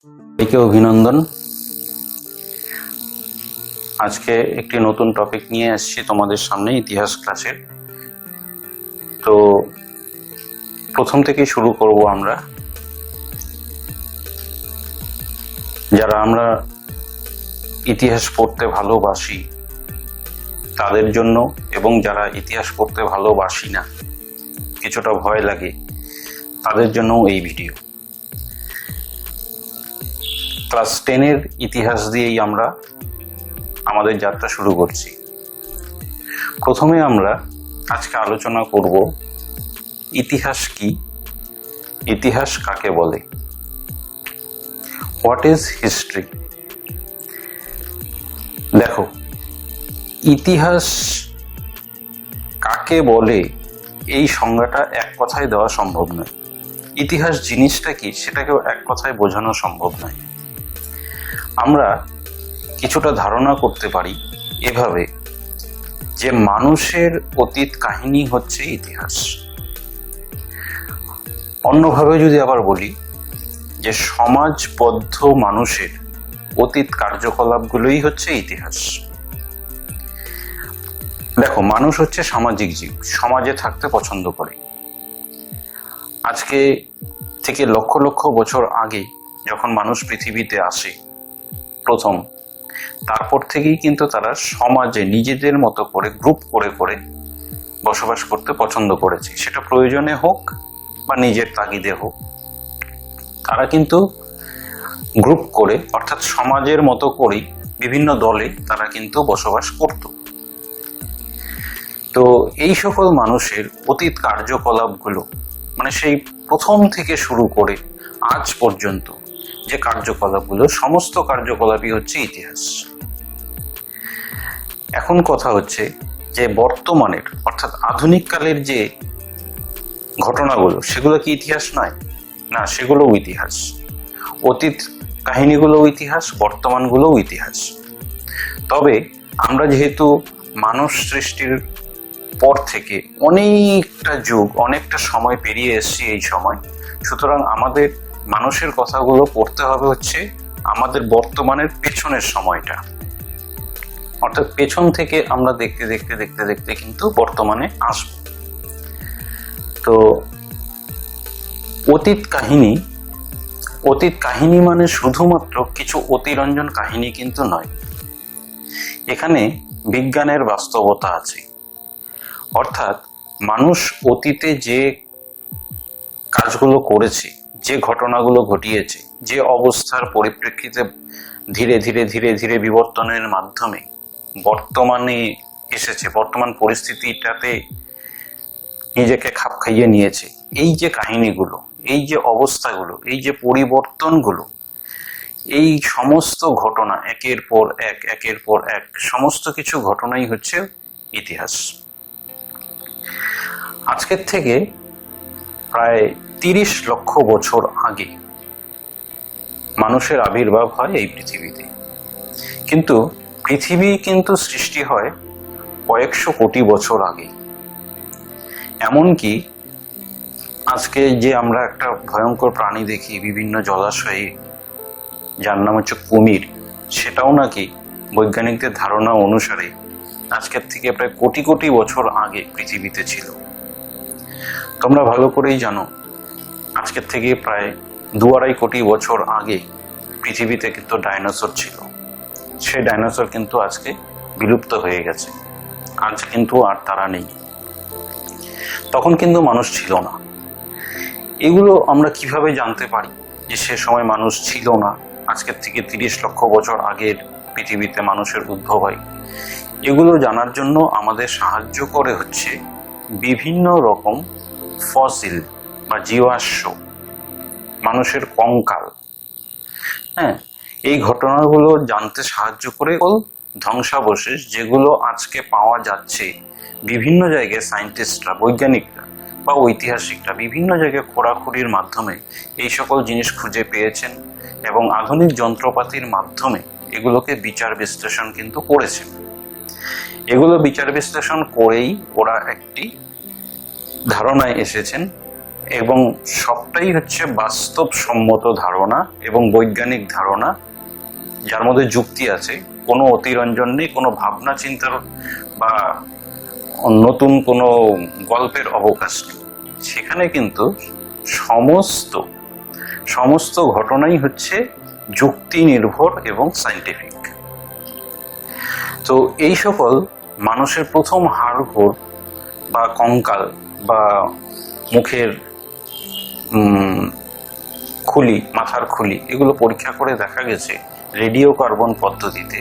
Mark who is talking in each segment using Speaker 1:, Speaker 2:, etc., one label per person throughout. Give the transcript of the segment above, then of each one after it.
Speaker 1: সবাইকে অভিনন্দন। আজকে একটি নতুন টপিক নিয়ে আসছি তোমাদের সামনে, ইতিহাস ক্লাসের। তো প্রথম থেকে শুরু করব আমরা। যারা আমরা ইতিহাস পড়তে ভালোবাসি তাদের জন্য, এবং যারা ইতিহাস পড়তে ভালোবাসি না, কিছুটা ভয় লাগে, তাদের জন্য এই ভিডিও। ক্লাস 10-এর ইতিহাস দিয়েই আমরা আমাদের যাত্রা শুরু করছি। প্রথমে আমরা আজকে আলোচনা করব ইতিহাস কি, ইতিহাস কাকে বলে, হোয়াট ইজ হিস্ট্রি। দেখো, ইতিহাস কাকে বলে এই সংজ্ঞাটা এক কথায় দেওয়া সম্ভব নয়। ইতিহাস জিনিসটা কি সেটাকেও এক কথায় বোঝানো সম্ভব নয়। আমরা কিছুটা ধারণা করতে পারি এভাবে যে মানুষের অতীত কাহিনী হচ্ছে ইতিহাস। অন্যভাবে যদি আবার বলি যে সমাজবদ্ধ মানুষের অতীত কার্যকলাপগুলোই হচ্ছে ইতিহাস। দেখো, মানুষ হচ্ছে সামাজিক জীব, সমাজে থাকতে পছন্দ করে। আজকে থেকে লক্ষ লক্ষ বছর আগে যখন মানুষ পৃথিবীতে আসে প্রথম, তারপর থেকেই কিন্তু তারা সমাজে নিজেদের মতো করে গ্রুপ করে করে বসবাস করতে পছন্দ করেছে। সেটা প্রয়োজনে হোক বা নিজের তাগিদে হোক, তারা কিন্তু গ্রুপ করে, অর্থাৎ সমাজের মতো করেই বিভিন্ন দলে তারা কিন্তু বসবাস করত। তো এই সকল মানুষের অতীত কার্যকলাপগুলো, মানে সেই প্রথম থেকে শুরু করে আজ পর্যন্ত যে কার্যকলাপগুলো, সমস্ত কার্যকলাপই হচ্ছে ইতিহাস। এখন কথা হচ্ছে যে বর্তমানের, অর্থাৎ আধুনিক কালের যে ঘটনাগুলো, সেগুলো কি ইতিহাস নয়? না, সেগুলোও ইতিহাস। অতীত কাহিনীগুলোও ইতিহাস, বর্তমানগুলোও ইতিহাস। তবে আমরা যেহেতু মানুষ সৃষ্টির পর থেকে অনেকটা যুগ, অনেকটা সময় পেরিয়ে এসেছি এই সময়, সুতরাং আমাদের মানুষের কথাগুলো পড়তে হবে হচ্ছে আমাদের বর্তমানের পেছনের সময়টা। অর্থাৎ পেছন থেকে আমরা দেখতে দেখতে দেখতে দেখতে কিন্তু বর্তমানে আসব। তো অতীত কাহিনী মানে শুধুমাত্র কিছু অতিরঞ্জন কাহিনী কিন্তু নয়। এখানে বিজ্ঞানের বাস্তবতা আছে। অর্থাৎ মানুষ অতীতে যে কাজগুলো করেছে, যে ঘটনাগুলো ঘটিয়েছে, যে অবস্থার পরিপ্রেক্ষিতে ধীরে ধীরে ধীরে ধীরে বিবর্তনের মাধ্যমে বর্তমানে এসেছে, বর্তমান পরিস্থিতিটাতে নিজেকে খাপ খাইয়ে নিয়েছে, এই যে কাহিনীগুলো, এই যে অবস্থাগুলো, এই যে পরিবর্তনগুলো, এই সমস্ত ঘটনা একের পর এক, একের পর এক, সমস্ত কিছু ঘটনাই হচ্ছে ইতিহাস। আজকের থেকে প্রায় 30 লক্ষ বছর আগে মানুষের আবির্ভাব হয় এই পৃথিবীতে। কিন্তু পৃথিবী কিন্তু সৃষ্টি হয় কয়েকশো কোটি বছর আগে। এমনকি আজকে যে আমরা একটা ভয়ঙ্কর প্রাণী দেখি বিভিন্ন জলাশয়ে, যার নাম হচ্ছে কুমির, সেটাও নাকি বৈজ্ঞানিকদের ধারণা অনুসারে আজকের থেকে প্রায় কোটি কোটি বছর আগে পৃথিবীতে ছিল। তোমরা ভালো করেই জানো, আজকের থেকে প্রায় 2-2.5 কোটি বছর আগে পৃথিবীতে কিন্তু ডাইনোসর ছিল। সেই ডাইনোসর কিন্তু আজকে বিলুপ্ত হয়ে গেছে, আজ কিন্তু আর তারা নেই। তখন কিন্তু মানুষ ছিল না। এগুলো আমরা কিভাবে জানতে পারি যে সে সময় মানুষ ছিল না, আজকের থেকে 30 লক্ষ বছর আগের পৃথিবীতে মানুষের উদ্ভব হয়? এগুলো জানার জন্য আমাদের সাহায্য করে হচ্ছে বিভিন্ন রকম ফসিল বা জীবাশ্ম, মানুষের কঙ্কাল। হ্যাঁ, এই ঘটনাগুলো জানতে সাহায্য করে ধ্বংসাবশেষ, যেগুলো আজকে পাওয়া যাচ্ছে বিভিন্ন জায়গায়। সায়েন্টিস্টরা, বৈজ্ঞানিকরা বা ঐতিহাসিকরা বিভিন্ন জায়গায় খোঁড়াখুড়ির মাধ্যমে এই সকল জিনিস খুঁজে পেয়েছেন, এবং আধুনিক যন্ত্রপাতির মাধ্যমে এগুলোকে বিচার বিশ্লেষণ কিন্তু করেছেন। এগুলো বিচার বিশ্লেষণ করেই ওরা একটি ধারণায় এসেছেন এবং সবটাই হচ্ছে বাস্তবসম্মত ধারণা এবং বৈজ্ঞানিক ধারণা, যার মধ্যে যুক্তি আছে, কোনো অতিরঞ্জন নেই, কোনো ভাবনা চিন্তার বা নতুন কোনো গল্পের অবকাশ নেই। সেখানে কিন্তু সমস্ত ঘটনাই হচ্ছে যুক্তি নির্ভর এবং সায়েন্টিফিক। তো এই সকল মানুষের প্রথম হাড়গোড় বা কঙ্কাল বা মুখের খুলি, মাথার খুলি, এগুলো পরীক্ষা করে দেখা গেছে রেডিও কার্বন পদ্ধতিতে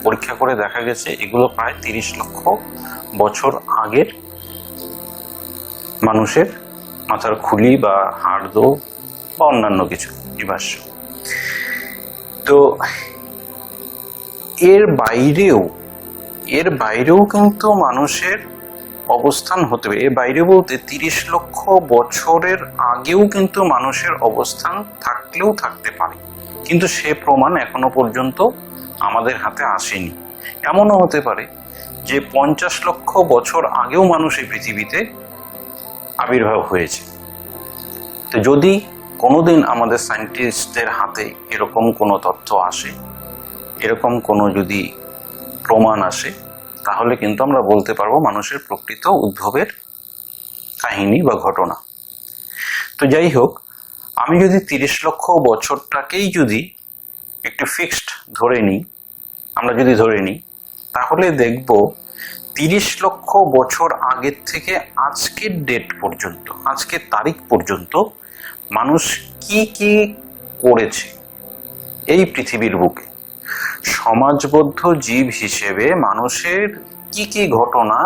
Speaker 1: পরীক্ষা করে দেখা গেছে এগুলো প্রায় 30 লক্ষ বছর আগের মানুষের মাথার খুলি বা হাড়দো বা অন্যান্য কিছু জীবাশ্ম। তো এর বাইরেও কিন্তু মানুষের অবস্থান হতে হবে। এর বাইরে বলতে 30 লক্ষ বছরের আগেও কিন্তু মানুষের অবস্থান থাকলেও থাকতে পারে, কিন্তু সে প্রমাণ এখনো পর্যন্ত আমাদের হাতে আসেনি। এমনও হতে পারে যে 50 লক্ষ বছর আগেও মানুষ এই পৃথিবীতে আবির্ভাব হয়েছে। তো যদি কোনোদিন আমাদের সায়েন্টিস্টদের হাতে এরকম কোনো তথ্য আসে, এরকম কোনো যদি প্রমাণ আসে, তাহলে কিন্তু আমরা বলতে পারবো মানুষের প্রকৃত উদ্ভবের কাহিনী বা ঘটনা। তো যাই হোক, আমি যদি 30 লক্ষ বছরটাকেই যদি একটু ফিক্সড ধরে নিই, তাহলে দেখব 30 লক্ষ বছর আগের থেকে আজকের ডেট পর্যন্ত, আজকের তারিখ পর্যন্ত মানুষ কি কি করেছে এই পৃথিবীর বুকে। সমাজবদ্ধ জীব হিসেবে মানুষের কি কি ঘটনা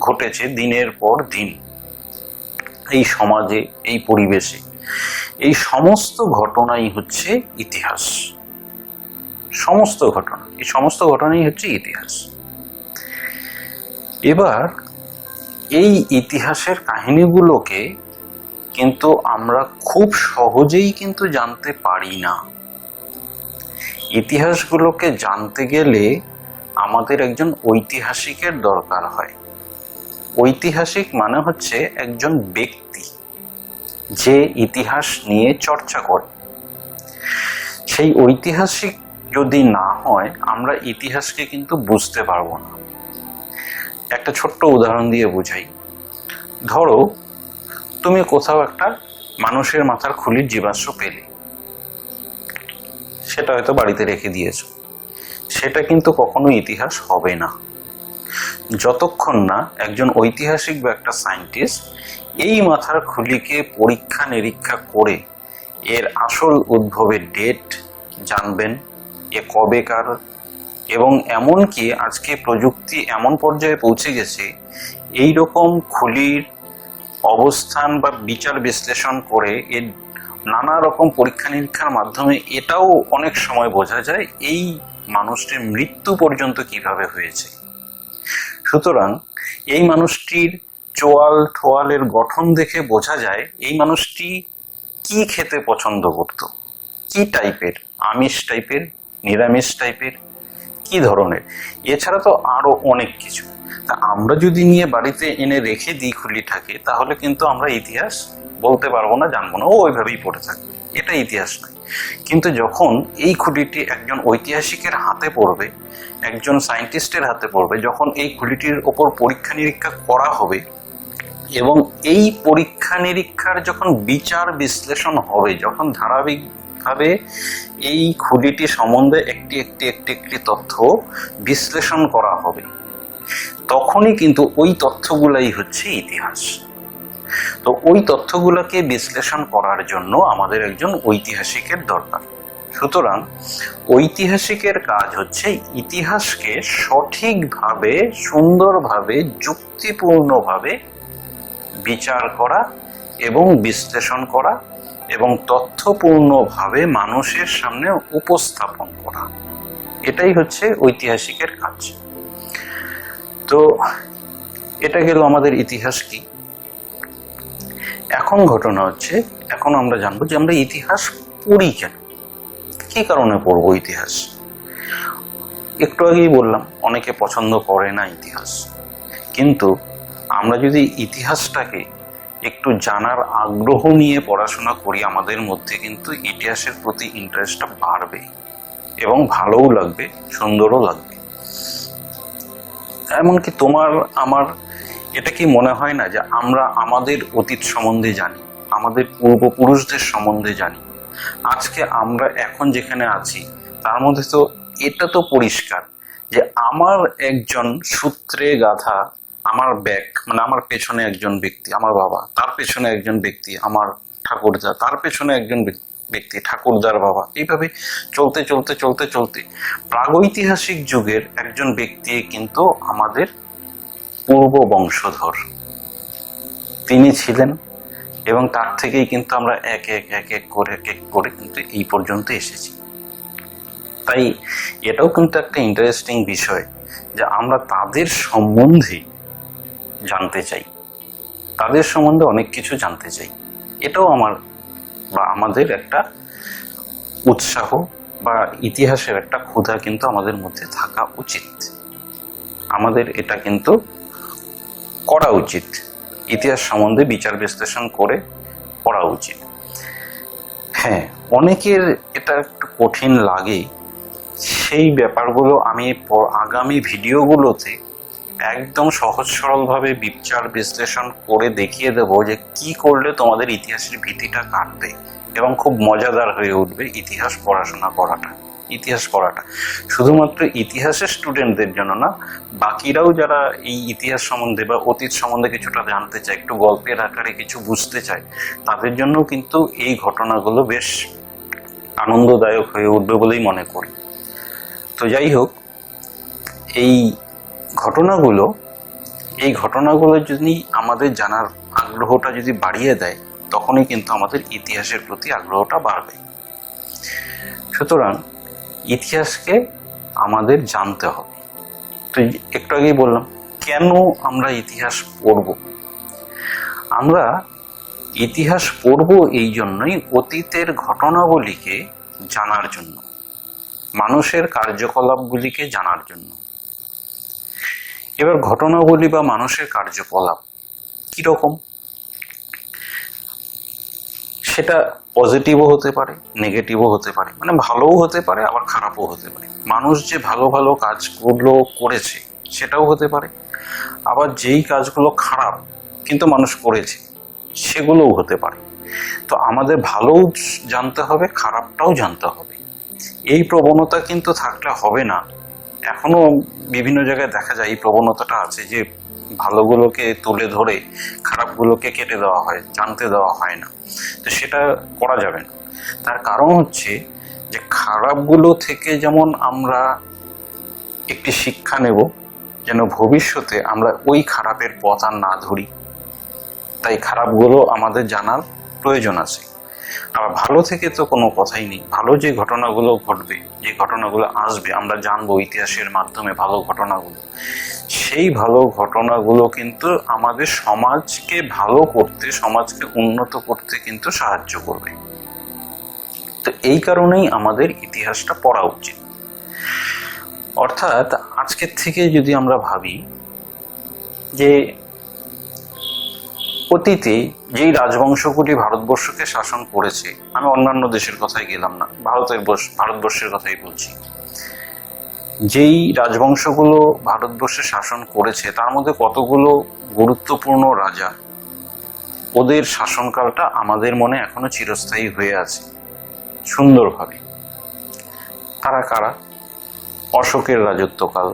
Speaker 1: ঘটেছে দিনের পর দিন এই সমাজে, এই পরিবেশে, এই সমস্ত ঘটনাই হচ্ছে ইতিহাস। এই সমস্ত ঘটনাই হচ্ছে ইতিহাস। এবার এই ইতিহাসের কাহিনীগুলোকে কিন্তু আমরা খুব সহজেই কিন্তু জানতে পারি না। ইতিহাসগুলোকে জানতে গেলে আমাদের একজন ঐতিহাসিকের দরকার হয়। ঐতিহাসিক মানে হচ্ছে একজন ব্যক্তি যে ইতিহাস নিয়ে চর্চা করে। সেই ঐতিহাসিক যদি না হয়, আমরা ইতিহাসকে কিন্তু বুঝতে পারবো না। একটা ছোট্ট উদাহরণ দিয়ে বোঝাই। ধরো তুমি কোথাও একটা মানুষের মাথার খুলির জীবাশ্ম পেলে, সেটা হয়তো বাড়িতে রেখে দিয়েছো, সেটা কিন্তু কখনো ইতিহাস হবে না যতক্ষণ না একজন ঐতিহাসিক বা একটা সায়েন্টিস্ট এই মাথার খুলিকে পরীক্ষা নিরীক্ষা করে এর আসল উদ্ভবের ডেট জানবেন, এ কবেকার। এবং এমনকি আজকে প্রযুক্তি এমন পর্যায়ে পৌঁছে গেছে, এই রকম খুলির অবস্থান বা বিচার বিশ্লেষণ করে এর নানা রকম পরীক্ষা নিরীক্ষার মাধ্যমে এটাও অনেক সময় বোঝা যায় এই মানুষটির মৃত্যু পর্যন্ত কিভাবে হয়েছে। সুতরাং এই মানুষটির ঠোয়ালের গঠন দেখে বোঝা যায় এই মানুষটি কি খেতে পছন্দ করত, কি টাইপের, আমিষ টাইপের, নিরামিষ টাইপের, কি ধরনের। এছাড়া তো আরো অনেক কিছু। তা আমরা যদি নিয়ে বাড়িতে এনে রেখে দিই খুলিটাকে, তাহলে কিন্তু আমরা ইতিহাস বলতে পারবো না, জানবো না, ও ওইভাবেই পড়ে থাকবে, এটা ইতিহাস নয়। কিন্তু যখন এই খুলিটি একজন ঐতিহাসিকের হাতে পড়বে, একজন সায়েন্টিস্টের হাতে পড়বে, যখন এই খুলিটির ওপর পরীক্ষা নিরীক্ষা করা হবে এবং এই পরীক্ষা নিরীক্ষার যখন বিচার বিশ্লেষণ হবে, যখন ধারাবাহিকভাবে এই খুলিটি সম্বন্ধে একটি তথ্য বিশ্লেষণ করা হবে, তখনই কিন্তু ওই তথ্যগুলাই হচ্ছে ইতিহাস। তো ওই তথ্যগুলোকে বিশ্লেষণ করার জন্য আমাদের একজন ঐতিহাসিকের দরকার। সুতরাং ঐতিহাসিকের কাজ হচ্ছে ইতিহাসকে সঠিকভাবে, সুন্দরভাবে, যুক্তিপূর্ণভাবে বিচার করা এবং বিশ্লেষণ করা এবং তথ্যপূর্ণভাবে মানুষের সামনে উপস্থাপন করা। এটাই হচ্ছে ঐতিহাসিকের কাজ। তো এটা গেল আমাদের ইতিহাস কি। এখন ঘটনা হচ্ছে, এখন আমরা জানবো যে আমরা ইতিহাস পড়ি কেন, কি কারণে পড়বো ইতিহাস। একটু আগেই বললাম অনেকে পছন্দ করে না ইতিহাস, কিন্তু আমরা যদি ইতিহাসটাকে একটু জানার আগ্রহ নিয়ে পড়াশোনা করি, আমাদের মধ্যে কিন্তু ইতিহাসের প্রতি ইন্টারেস্টটা বাড়বে এবং ভালোও লাগবে, সুন্দরও লাগবে। এমনকি তোমার আমার এটা কি মনে হয় না যে আমরা আমাদের অতীত সম্বন্ধে জানি, আমাদের পূর্বপুরুষদের সম্বন্ধে জানি? আজকে আমরা এখন যেখানে আছি তার মধ্যে তো এটা তো পরিষ্কার যে আমার একজন সূত্রে গাথা আমার ব্যাগ, মানে আমার পেছনে একজন ব্যক্তি আমার বাবা, তার পেছনে একজন ব্যক্তি আমার ঠাকুরদা, তার পেছনে একজন ব্যক্তি ঠাকুরদার বাবা, এইভাবে চলতে চলতে চলতে চলতে প্রাগৈতিহাসিক যুগের একজন ব্যক্তি কিন্তু আমাদের পূর্ব বংশধর তিনি ছিলেন, এবং তার থেকেই কিন্তু আমরা এক এক করে কিন্তু এই পর্যন্ত এসেছি। তাই এটাও কিন্তু একটা ইন্টারেস্টিং বিষয় যে আমরা তাদের সম্বন্ধে জানতে চাই, তাদের সম্বন্ধে অনেক কিছু জানতে চাই। এটাও আমাদের একটা উৎসাহ বা ইতিহাসের একটা ক্ষুধা কিন্তু আমাদের মধ্যে থাকা উচিত। আমাদের এটা কিন্তু করা উচিত, ইতিহাস সম্বন্ধে বিচার বিশ্লেষণ করে পড়া উচিত। হ্যাঁ, অনেকের এটা একটু কঠিন লাগে, সেই ব্যাপারগুলো আমি আগামী ভিডিওগুলোতে একদম সহজ সরলভাবে বিচার বিশ্লেষণ করে দেখিয়ে দেব যে কি করলে তোমাদের ইতিহাসের ভীতিটা কাটবে এবং খুব মজাদার হয়ে উঠবে ইতিহাস পড়াটা শুধুমাত্র ইতিহাসের স্টুডেন্টদের জন্য না, বাকিরাও যারা এই ইতিহাস সম্বন্ধে বা অতীত সম্বন্ধে কিছুটা জানতে চায়, একটু গল্পের আকারে কিছু বুঝতে চায়, তাদের জন্য কিন্তু এই ঘটনাগুলো বেশ আনন্দদায়ক হয়ে উঠবে বলেই মনে করি। তো যাই হোক, এই ঘটনাগুলো যদি আমাদের জানার আগ্রহটা যদি বাড়িয়ে দেয়, তখনই কিন্তু আমাদের ইতিহাসের প্রতি আগ্রহটা বাড়বে। সুতরাং ইতিহাসকে আমাদের জানতে হবে। তো একটু আগেই বললাম কেন আমরা ইতিহাস পড়ব। আমরা ইতিহাস পড়ব এই জন্যই অতীতের ঘটনাবলীকে জানার জন্য, মানুষের কার্যকলাপগুলিকে জানার জন্য। এবার ঘটনাবলী বা মানুষের কার্যকলাপ কিরকম, সেটা পজিটিভও হতে পারে, নেগেটিভও হতে পারে, মানে ভালোও হতে পারে আবার খারাপও হতে পারে। মানুষ যে ভালো ভালো কাজগুলো করেছে সেটাও হতে পারে, আবার যেই কাজগুলো খারাপ কিন্তু মানুষ করেছে সেগুলোও হতে পারে। তো আমাদের ভালোও জানতে হবে, খারাপটাও জানতে হবে। এই প্রবণতা কিন্তু থাকলে হবে না। এখনো বিভিন্ন জায়গায় দেখা যায় এই প্রবণতাটা আছে যে ভালোগুলোকে তুলে ধরে খারাপগুলোকে কেটে দেওয়া হয়, জানতে দেওয়া হয় না। তো সেটা করা যাবে না। তার কারণ হচ্ছে যে খারাপগুলো থেকে যেমন আমরা একটি শিক্ষা নেব, যেন ভবিষ্যতে আমরা ওই খারাপের পথ আর না ধরি, তাই খারাপগুলো আমাদের জানার প্রয়োজন আছে। আবার ভালো থেকে তো কোনো কথাই নেই। ভালো যে ঘটনাগুলো ঘটবে, যে ঘটনাগুলো আসবে, আমরা জানবো ইতিহাসের মাধ্যমে ভালো ঘটনাগুলো, সেই ভালো ঘটনাগুলো কিন্তু আমাদের সমাজকে ভালো করতে, সমাজকে উন্নত করতে কিন্তু সাহায্য করবে। তো এই কারণেই আমাদের ইতিহাসটা পড়া উচিত। অর্থাৎ আজকের থেকে যদি আমরা ভাবি যে অতীতে যেই রাজবংশগুলি ভারতবর্ষকে শাসন করেছে, আমি অন্যান্য দেশের কথাই গেলাম না, ভারতবর্ষের কথাই বলছি, যেই রাজবংশগুলো ভারতবর্ষে শাসন করেছে তার মধ্যে কতগুলো গুরুত্বপূর্ণ রাজা, ওদের শাসনকালটা আমাদের মনে এখনো চিরস্থায়ী হয়ে আছে সুন্দরভাবে। তারা কারা? অশোকের রাজত্বকাল,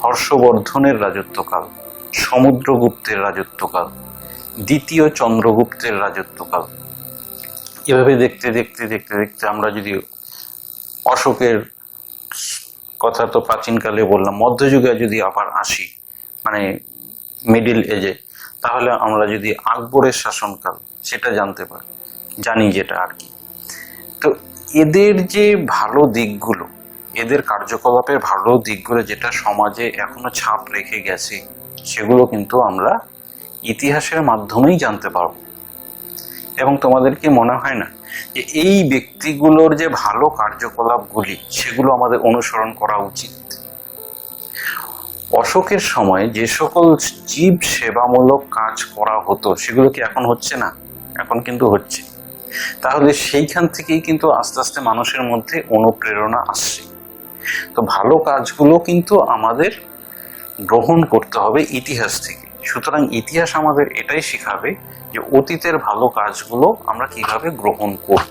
Speaker 1: হর্ষবর্ধনের রাজত্বকাল, সমুদ্রগুপ্তের রাজত্বকাল, দ্বিতীয় চন্দ্রগুপ্তের রাজত্বকাল। এভাবে দেখতে দেখতে দেখতে দেখতে আমরা যদি অশোকের কথা তো প্রাচীনকালে বললাম, মধ্যযুগে যদি আবার আসি, মানে মিডিল এজে, তাহলে আমরা যদি আকবরের শাসনকাল সেটা জানি যেটা আর কি। তো এদের যে ভালো দিকগুলো, এদের কার্যকলাপের ভালো দিকগুলো যেটা সমাজে এখনো ছাপ রেখে গেছে, সেগুলো কিন্তু আমরা ইতিহাসের মাধ্যমেই জানতে পারব। এবং তোমাদের কি মনে হয় না যে এই ব্যক্তিগুলোর যে ভালো কার্যকলাপগুলি সেগুলো আমাদের অনুসরণ করা উচিত? অশোকের সময় যে সকল জীব সেবামূলক কাজ করা হতো সেগুলো কি এখন হচ্ছে না? এখন কিন্তু হচ্ছে। তাহলে সেইখান থেকেই কিন্তু আস্তে আস্তে মানুষের মধ্যে অনুপ্রেরণা আসছে। তো ভালো কাজগুলো কিন্তু আমাদের গ্রহণ করতে হবে ইতিহাস থেকে। সুতরাং ইতিহাস আমাদের এটাই শেখাবে যে অতীতের ভালো কাজগুলো আমরা কিভাবে গ্রহণ করব।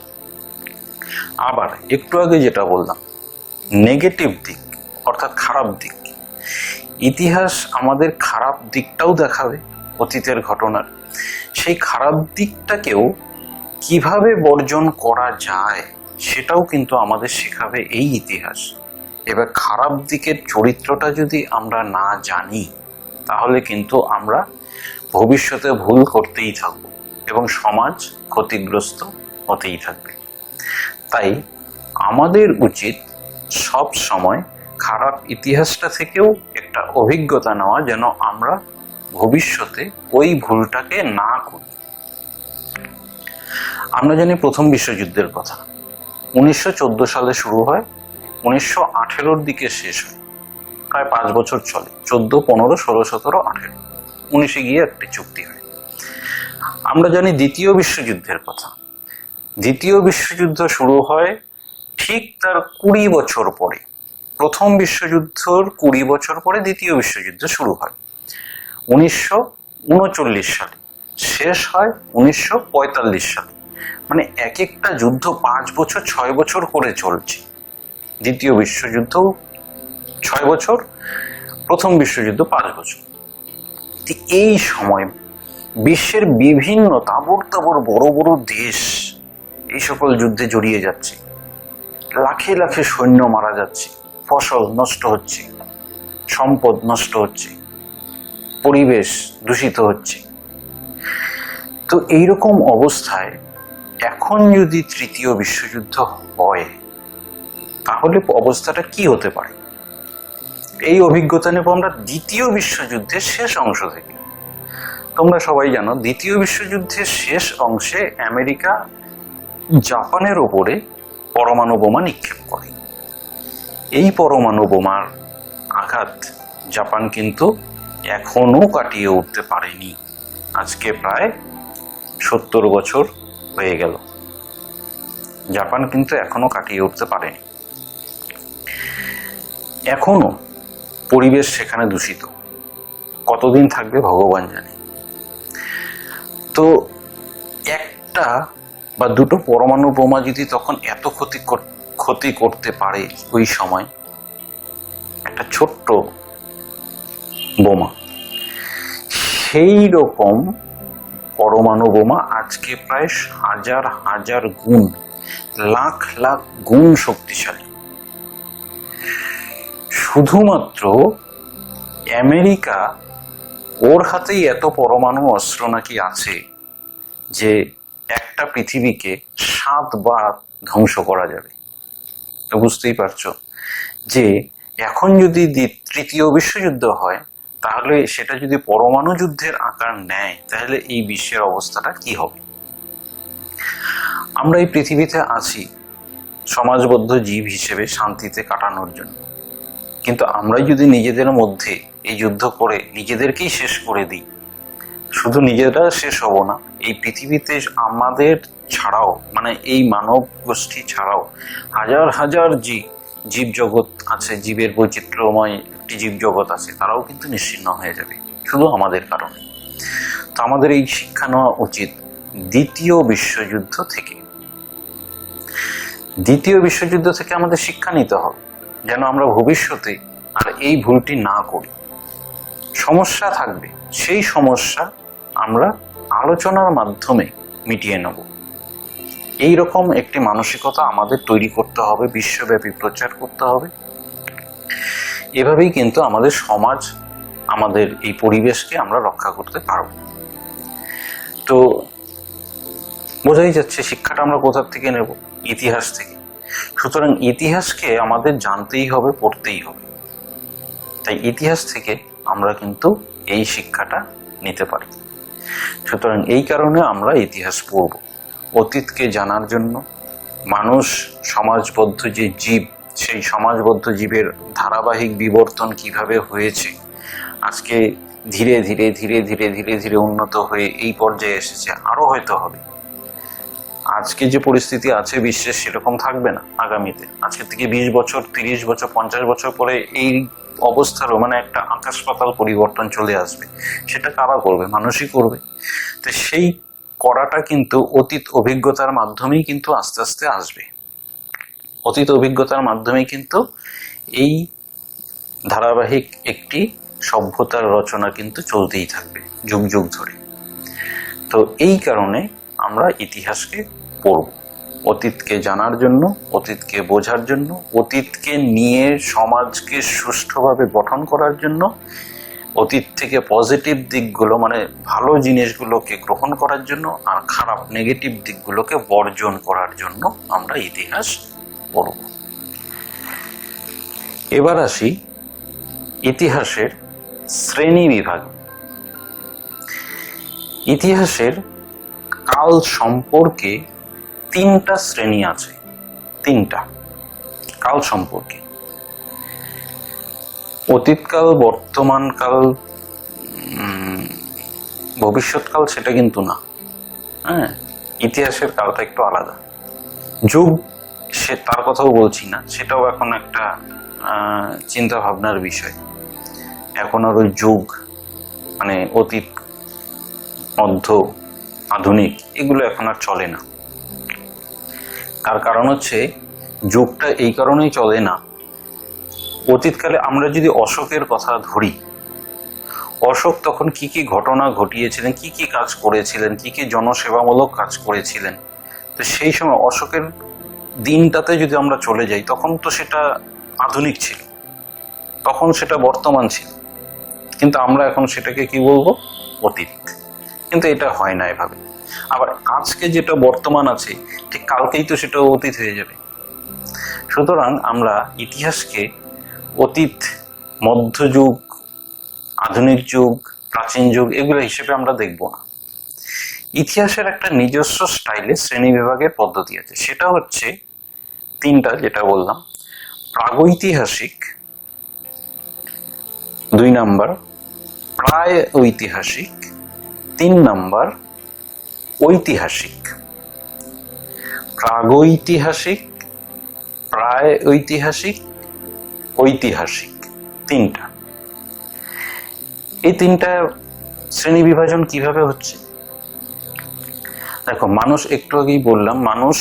Speaker 1: আবার একটু আগে যেটা বললাম, নেগেটিভ দিক অর্থাৎ খারাপ দিক, ইতিহাস আমাদের খারাপ দিকটাও দেখাবে অতীতের ঘটনার। সেই খারাপ দিকটাকেও কিভাবে বর্জন করা যায় সেটাও কিন্তু আমাদের শেখাবে এই ইতিহাস। এবার খারাপ দিকের চরিত্রটা যদি আমরা না জানি তাহলে কিন্তু আমরা ভবিষ্যতে ভুল করতেই থাকব এবং সমাজ ক্ষতিগ্রস্ত হতেই থাকবে। তাই আমাদের উচিত সব সময় খারাপ ইতিহাসটা থেকেও একটা অভিজ্ঞতা নেওয়া, যেন আমরা ভবিষ্যতে ওই ভুলটাকে না করি। আমরা জানি প্রথম বিশ্বযুদ্ধের কথা 1914 সালে শুরু হয়, 1918 দিকে শেষ হয়, প্রায় 5 বছর চলে। 14, 15, 16, 17, 18, 19-এ গিয়ে একটি চুক্তি হয়। আমরা জানি দ্বিতীয় বিশ্বযুদ্ধের কথা। দ্বিতীয় বিশ্বযুদ্ধ শুরু হয় ঠিক তার 20 বছর পরে। প্রথম বিশ্বযুদ্ধের 20 বছর পরে দ্বিতীয় বিশ্বযুদ্ধ শুরু হয় 1939 সালে, শেষ হয় 1945 সালে। মানে এক একটা যুদ্ধ 5 বছর 6 বছর করে চলছে। দ্বিতীয় বিশ্বযুদ্ধ 6 বছর, প্রথম বিশ্বযুদ্ধ 5 বছর। এই সময় বিশ্বের বিভিন্ন তাবড় তাবড় বড় বড় দেশ এই সকল যুদ্ধে জড়িয়ে যাচ্ছে। লাখে লাখে সৈন্য মারা যাচ্ছে, ফসল নষ্ট হচ্ছে, সম্পদ নষ্ট হচ্ছে, পরিবেশ দূষিত হচ্ছে। তো এইরকম অবস্থায় এখন যদি তৃতীয় বিশ্বযুদ্ধ হয় তাহলে অবস্থাটা কি হতে পারে? এই অভিজ্ঞতা নেব আমরা দ্বিতীয় বিশ্বযুদ্ধের শেষ অংশ থেকে। তোমরা সবাই জানো দ্বিতীয় বিশ্বযুদ্ধের শেষ অংশে আমেরিকা জাপানের ওপরে পরমাণু বোমা নিক্ষেপ করে। এই পরমাণু বোমার আঘাত জাপান কিন্তু এখনো কাটিয়ে উঠতে পারেনি। আজকে প্রায় 70 বছর হয়ে গেল, জাপান কিন্তু এখনো কাটিয়ে উঠতে পারেনি। এখনো পরিবেশ সেখানে দূষিত, কতদিন থাকবে ভগবান জানে। তো একটা বা দুটো পরমাণু বোমা যদি তখন এত ক্ষতি করতে পারে, ওই সময় একটা ছোট্ট বোমা, সেই রকম পরমাণু বোমা আজকে প্রায় হাজার হাজার গুণ, লাখ লাখ গুণ শক্তিশালী। শুধুমাত্র আমেরিকা, ওর হাতেই এত পরমাণু অস্ত্র নাকি আছে যে একটা পৃথিবীকে 7 বার ধ্বংস করা যাবে। তো বুঝতেই পারছো যে এখন যদি তৃতীয় বিশ্বযুদ্ধ হয় তাহলে সেটা যদি পরমাণু যুদ্ধের আকার নেয় তাহলে এই বিশ্বের অবস্থাটা কি হবে? আমরা এই পৃথিবীতে আছি সমাজবদ্ধ জীব হিসেবে শান্তিতে কাটানোর জন্য, কিন্তু আমরাই যদি নিজেদের মধ্যে এই যুদ্ধ করে নিজেদেরকেই শেষ করে দিই, শুধু নিজেরা শেষ হব না, এই পৃথিবীতে আমাদের ছাড়াও, মানে এই মানব গোষ্ঠী ছাড়াও হাজার হাজার জীব জগৎ আছে, জীবের বৈচিত্র্যময় একটি জীব জগৎ আছে, তারাও কিন্তু নিশ্চিহ্ন হয়ে যাবে শুধু আমাদের কারণে। তো আমাদের এই শিক্ষা নেওয়া উচিত দ্বিতীয় বিশ্বযুদ্ধ থেকে। দ্বিতীয় বিশ্বযুদ্ধ থেকে আমাদের শিক্ষা নিতে হবে যেন আমরা ভবিষ্যতে আর এই ভুলটি না করি। সমস্যা থাকবে, সেই সমস্যা আমরা আলোচনার মাধ্যমে মিটিয়ে নেব। এইরকম একটি মানসিকতা আমাদের তৈরি করতে হবে, বিশ্বব্যাপী প্রচার করতে হবে। এভাবেই কিন্তু আমাদের সমাজ, আমাদের এই পরিবেশকে আমরা রক্ষা করতে পারব। তো বোঝাই যাচ্ছে শিক্ষাটা আমরা কোথা থেকে নেব? ইতিহাস থেকে। সুতরাং ইতিহাসকে আমাদের জানতেই হবে, পড়তেই হবে। তাই ইতিহাস থেকে আমরা কিন্তু এই শিক্ষাটা নিতে পারি। সুতরাং এই কারণে আমরা ইতিহাস পড়ব, অতীতকে জানার জন্য। মানুষ সমাজবদ্ধ যে জীব, সেই সমাজবদ্ধ জীবের ধারাবাহিক বিবর্তন কিভাবে হয়েছে আজকে ধীরে ধীরে ধীরে ধীরে ধীরে ধীরে উন্নত হয়ে এই পর্যায়ে এসেছে, আরো হয়তো হবে। আজকে যে পরিস্থিতি আছে বিশ্বের সেরকম থাকবে না আগামীতে। আজকে থেকে 20 বছর, 30 বছর, 50 বছর পরে এই অবস্থারও মানে একটা আকাশ পাতাল পরিবর্তন চলে আসবে। সেটা কারা করবে? মানুষই করবে। তো সেই করাটা কিন্তু অতীত অভিজ্ঞতার মাধ্যমেই কিন্তু আস্তে আস্তে আসবে। অতীত অভিজ্ঞতার মাধ্যমেই কিন্তু এই ধারাবাহিক একটি সভ্যতার রচনা কিন্তু চলতেই থাকবে যুগ যুগ ধরে। তো এই কারণে আমরা ইতিহাসকে পড়ব, অতীতকে জানার জন্য, অতীতকে বোঝার জন্য, অতীতকে নিয়ে সমাজকে সুষ্ঠুভাবে গঠন করার জন্য, অতীত থেকে পজিটিভ দিকগুলো মানে ভালো জিনিসগুলোকে গ্রহণ করার জন্য, আর খারাপ নেগেটিভ দিকগুলোকে বর্জন করার জন্য আমরা ইতিহাস পড়ব। এবার আসি ইতিহাসের শ্রেণী বিভাগ। ইতিহাসের কাল সম্পর্কে 3টা শ্রেণী আছে। 3টা কাল সম্পর্কে: অতীতকাল, বর্তমানকাল, ভবিষ্যৎকাল সেটা কিন্তু না। হ্যাঁ, ইতিহাসের কালটা একটু আলাদা। যুগ সে তার কথাও বলছি না, সেটাও এখন একটা চিন্তা ভাবনার বিষয়। এখন আর ওই যুগ মানে অতীত, মধ্য, আধুনিক এগুলো এখন আর চলে না। তার কারণ হচ্ছে যুগটা এই কারণেই চলে না, অতীতকালে আমরা যদি অশোকের কথা ধরি, অশোক তখন কি কি ঘটনা ঘটিয়েছিলেন, কি কি কাজ করেছিলেন, কি কি জনসেবামূলক কাজ করেছিলেন, তো সেই সময় অশোকের দিনটাতে যদি আমরা চলে যাই তখন তো সেটা আধুনিক ছিল, তখন সেটা বর্তমান ছিল, কিন্তু আমরা এখন সেটাকে কি বলবো? অতীত। কিন্তু এটা হয় না এভাবে। আবার আজকে যেটা বর্তমান আছে ঠিক কালকেই তো সেটা অতীত হয়ে যাবে। সুতরাং আমরা ইতিহাসকে অতীত, মধ্যযুগ, আধুনিক যুগ, প্রাচীন যুগ এগুলো হিসেবে আমরা দেখব না। ইতিহাসের একটা নিজস্ব স্টাইলে শ্রেণী বিভাগের পদ্ধতি আছে, সেটা হচ্ছে 3টা, যেটা বললাম। প্রাগৈতিহাসিক 2 নাম্বার, প্রায় ঐতিহাসিক 3 নাম্বার, ঐতিহাসিক। প্রাগৈতিহাসিক, প্রায় ঐতিহাসিক, ঐতিহাসিক, 3টা। এই 3টা শ্রেণী বিভাজন কিভাবে হচ্ছে দেখো। মানুষ, একটু আগেই বললাম, মানুষ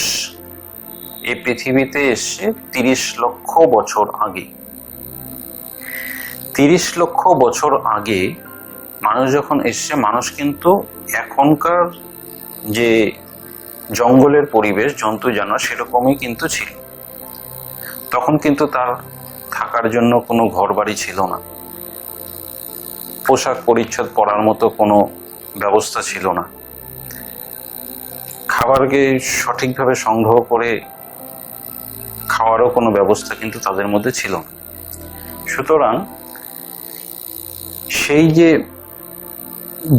Speaker 1: এই পৃথিবীতে এসছে 30 লক্ষ বছর আগে। 30 লক্ষ বছর আগে মানুষ যখন এসছে, মানুষ কিন্তু এখনকার যে জঙ্গলের পরিবেশ, জন্তু জানোয়ার সেরকমই কিন্তু ছিল। তখন কিন্তু তার থাকার জন্য কোনো ঘর বাড়ি ছিল না, পোশাক পরিচ্ছদ পরার মতো কোনো ব্যবস্থা ছিল না, খাবারকে সঠিকভাবে সংগ্রহ করে খাওয়ারও কোনো ব্যবস্থা কিন্তু তাদের মধ্যে ছিল না। সুতরাং সেই যে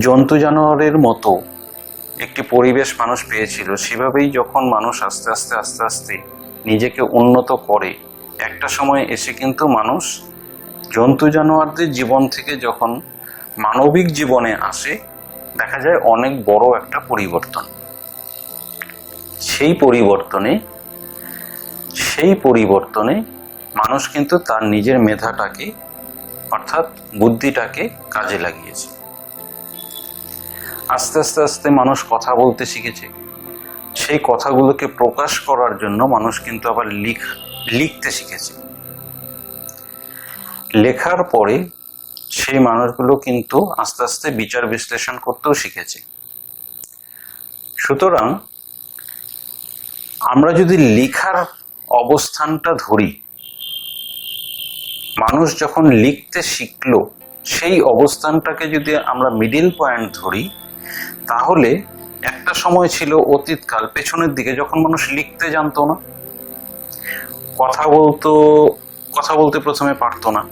Speaker 1: জন্তু জানোয়ারের মতো একটি পরিবেশ মানুষ পেয়েছিল, সেভাবেই যখন মানুষ আস্তে আস্তে আস্তে আস্তে নিজেকে উন্নত করে, একটা সময় এসে কিন্তু মানুষ জন্তু জানোয়ারদের জীবন থেকে যখন মানবিক জীবনে আসে, দেখা যায় অনেক বড় একটা পরিবর্তন। সেই পরিবর্তনে মানুষ কিন্তু তার নিজের মেধাটাকে, অর্থাৎ বুদ্ধিটাকে কাজে লাগিয়েছে। আস্তে আস্তে আস্তে মানুষ কথা বলতে শিখেছে। সেই কথাগুলোকে প্রকাশ করার জন্য মানুষ কিন্তু আবার লিখতে শিখেছে। লেখার পরে সেই মানুষগুলো কিন্তু আস্তে আস্তে বিচার বিশ্লেষণ করতেও শিখেছে। সুতরাং আমরা যদি লেখার অবস্থানটা ধরি, মানুষ যখন লিখতে শিখলো, সেই অবস্থানটাকে যদি আমরা মিডিল পয়েন্ট ধরি, তাহলে একটা সময় ছিল অতীতকাল, পেছনের দিকে, যখন মানুষ লিখতে জানতো না, কথা বলতে প্রথমে পারতো না,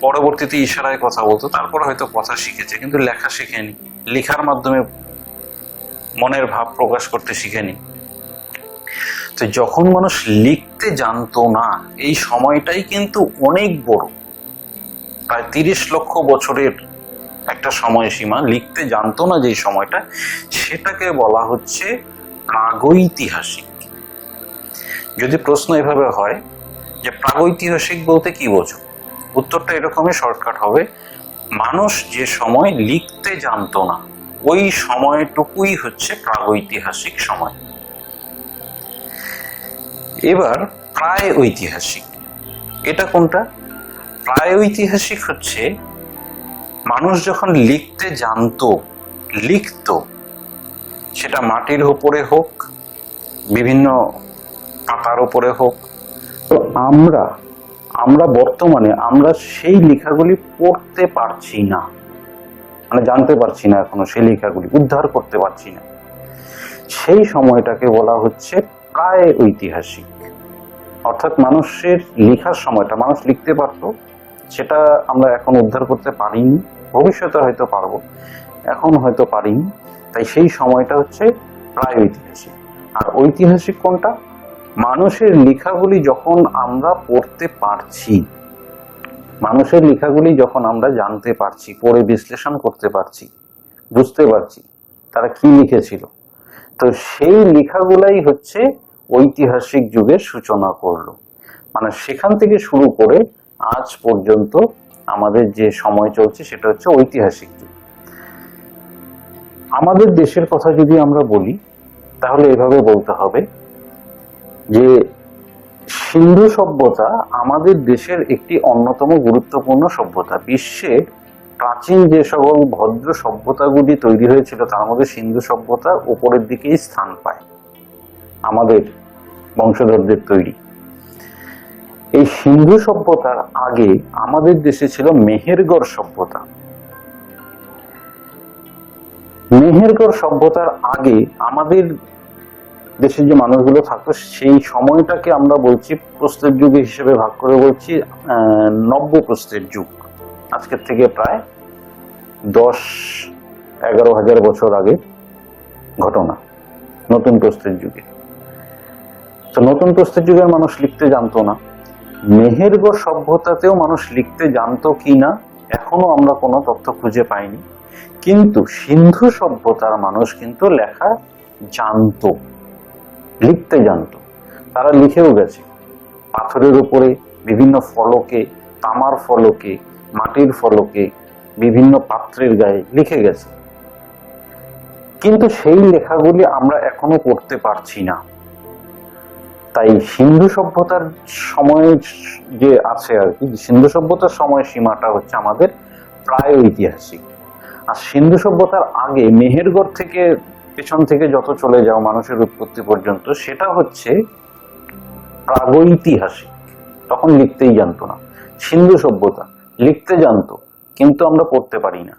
Speaker 1: পরবর্তীতে ইশারায় কথা বলতো, তারপর হয়তো কথা শিখেছে, কিন্তু লেখা শিখেনি, লেখার মাধ্যমে মনের ভাব প্রকাশ করতে শিখেনি। তো যখন মানুষ লিখতে জানতো না, এই সময়টাই কিন্তু অনেক বড়। প্রায় 30 লক্ষ বছরের একটা সময়সীমা, লিখতে জানতো না যে সময়টা, সেটাকে বলা হচ্ছে প্রাগৈতিহাসিক। যদি প্রশ্ন এভাবে হয় যে প্রাগৈতিহাসিক বলতে কি বোঝো, উত্তরটা এরকমই শর্টকাট হবে, মানুষ যে সময় লিখতে জানতো না ওই সময়টুকুই হচ্ছে প্রাগৈতিহাসিক সময়। এবার প্রায় ঐতিহাসিক, এটা কোনটা? প্রায় ঐতিহাসিক হচ্ছে মানুষ যখন লিখতে জানতো, লিখতো, সেটা মাটির উপরে হোক, বিভিন্ন পাতার উপরে হোক। তো আমরা বর্তমানে আমরা সেই লেখাগুলি পড়তে পারছি না, মানে জানতে পারছি না, এখনো সেই লেখাগুলি উদ্ধার করতে পারছি না। সেই সময়টাকে বলা হচ্ছে প্রায় ঐতিহাসিক। অর্থাৎ মানুষের লেখার সময়টা, মানুষ লিখতে পারতো, সেটা আমরা এখন উদ্ধার করতে পারিনি, ভবিষ্যতে হয়তো পারবো, এখন হয়তো পারিনি। তাই সেই সময়টা হচ্ছে প্রায় ঐতিহাসিক। আর ঐতিহাসিক কোনটা? মানুষের লেখাগুলি যখন আমরা পড়তে পারছি, মানুষের লেখাগুলি যখন আমরা জানতে পারছি, পড়ে বিশ্লেষণ করতে পারছি, বুঝতে পারছি তারা কি লিখেছিল, তো সেই লেখাগুলাই হচ্ছে ঐতিহাসিক যুগের সূচনা করলো। মানে সেখান থেকে শুরু করে আজ পর্যন্ত আমাদের যে সময় চলছে সেটা হচ্ছে ঐতিহাসিক যুগ। আমাদের দেশের কথা যদি আমরা বলি তাহলে এভাবে বলতে হবে যে সিন্ধু সভ্যতা আমাদের দেশের একটি অন্যতম গুরুত্বপূর্ণ সভ্যতা। বিশ্বের প্রাচীন যে সকল ভদ্র সভ্যতাগুলি তৈরি হয়েছিল তার মধ্যে সিন্ধু সভ্যতা উপরের দিকেই স্থান পায়, আমাদের বংশধরদের তৈরি। এই সিন্ধু সভ্যতার আগে আমাদের দেশে ছিল মেহেরগড় সভ্যতা। মেহেরগড় সভ্যতার আগে আমাদের দেশের যে মানুষগুলো থাকতো সেই সময়টাকে আমরা বলছি প্রস্তর যুগ হিসেবে ভাগ করে বলছি নব্য প্রস্তর যুগ। আজকের থেকে প্রায় 10-11 হাজার বছর আগে ঘটনা নতুন প্রস্তর যুগে। তো নতুন প্রস্তর যুগের মানুষ লিখতে জানতো না। মেহেরগড় সভ্যতাতেও মানুষ লিখতে জানতো কিনা এখনো আমরা কোনো তথ্য খুঁজে পাইনি, কিন্তু সিন্ধু সভ্যতার মানুষ কিন্তু লেখা জানতো, লিখতে জানতো। তারা লিখেও গেছে পাথরের উপরে, বিভিন্ন ফলকে, তামার ফলকে, মাটির ফলকে, বিভিন্ন পাত্রের গায়ে লিখে গেছে, কিন্তু সেই লেখাগুলি আমরা এখনো পড়তে পারছি না। তাই সিন্ধু সভ্যতার সময় যে আছে আর কি, সিন্ধু সভ্যতার সময় সীমাটা হচ্ছে আমাদের প্রায় ঐতিহাসিক। আর সিন্ধু সভ্যতার আগে মেহেরগড় থেকে পেছন থেকে যত চলে যাও মানুষের উৎপত্তি পর্যন্ত, সেটা হচ্ছে প্রাগৈতিহাসিক। তখন লিখতেই জানতো না। সিন্ধু সভ্যতা লিখতে জানতো কিন্তু আমরা পড়তে পারি না,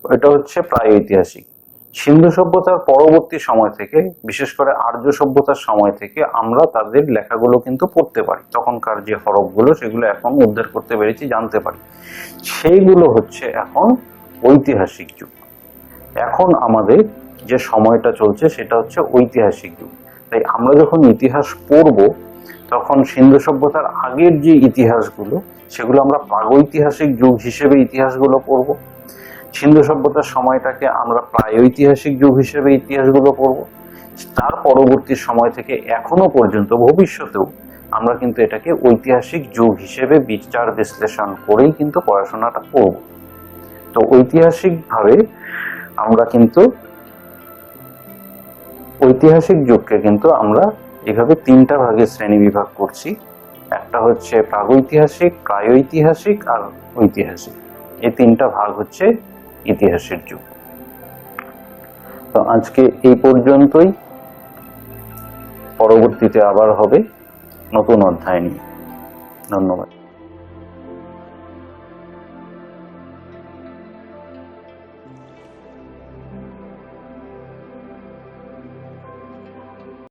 Speaker 1: এটা হচ্ছে প্রায় ঐতিহাসিক। সিন্ধু সভ্যতার পরবর্তী সময় থেকে, বিশেষ করে আর্য সভ্যতার সময় থেকে আমরা তাদের লেখাগুলো কিন্তু পড়তে পারি। তখনকার যে হরফগুলো সেগুলো এখন উদ্ধার করতে পেরেছি, জানতে পারি। সেইগুলো হচ্ছে এখন ঐতিহাসিক যুগ। এখন আমাদের যে সময়টা চলছে সেটা হচ্ছে ঐতিহাসিক যুগ। তাই আমরা যখন ইতিহাস পড়ব তখন সিন্ধু সভ্যতার আগের যে ইতিহাসগুলো সেগুলো আমরা প্রাগৈতিহাসিক যুগ হিসেবে ইতিহাসগুলো পড়ব। সিন্ধু সভ্যতার সময়টাকে আমরা প্রায় ঐতিহাসিক যুগ হিসেবে ইতিহাসগুলো পড়ব। তার পরবর্তী সময় থেকে এখনো পর্যন্ত ভবিষ্যতেও আমরা কিন্তু এটাকে ঐতিহাসিক যুগ হিসেবে বিচার বিশ্লেষণ করেই কিন্তু পড়াশোনাটা করব। তো ঐতিহাসিকভাবে আমরা কিন্তু ঐতিহাসিক যুগকে কিন্তু আমরা এভাবে 3টা ভাগে শ্রেণী বিভাগ করছি। একটা হচ্ছে প্রাগৈতিহাসিক, প্রায়ৈতিহাসিক আর ঐতিহাসিক। এই 3টা ভাগ হচ্ছে ইতিহাসের যুগ। তো আজকে এই পর্যন্তই, পরবর্তীতে আবার হবে নতুন অধ্যায় নিয়ে। ধন্যবাদ।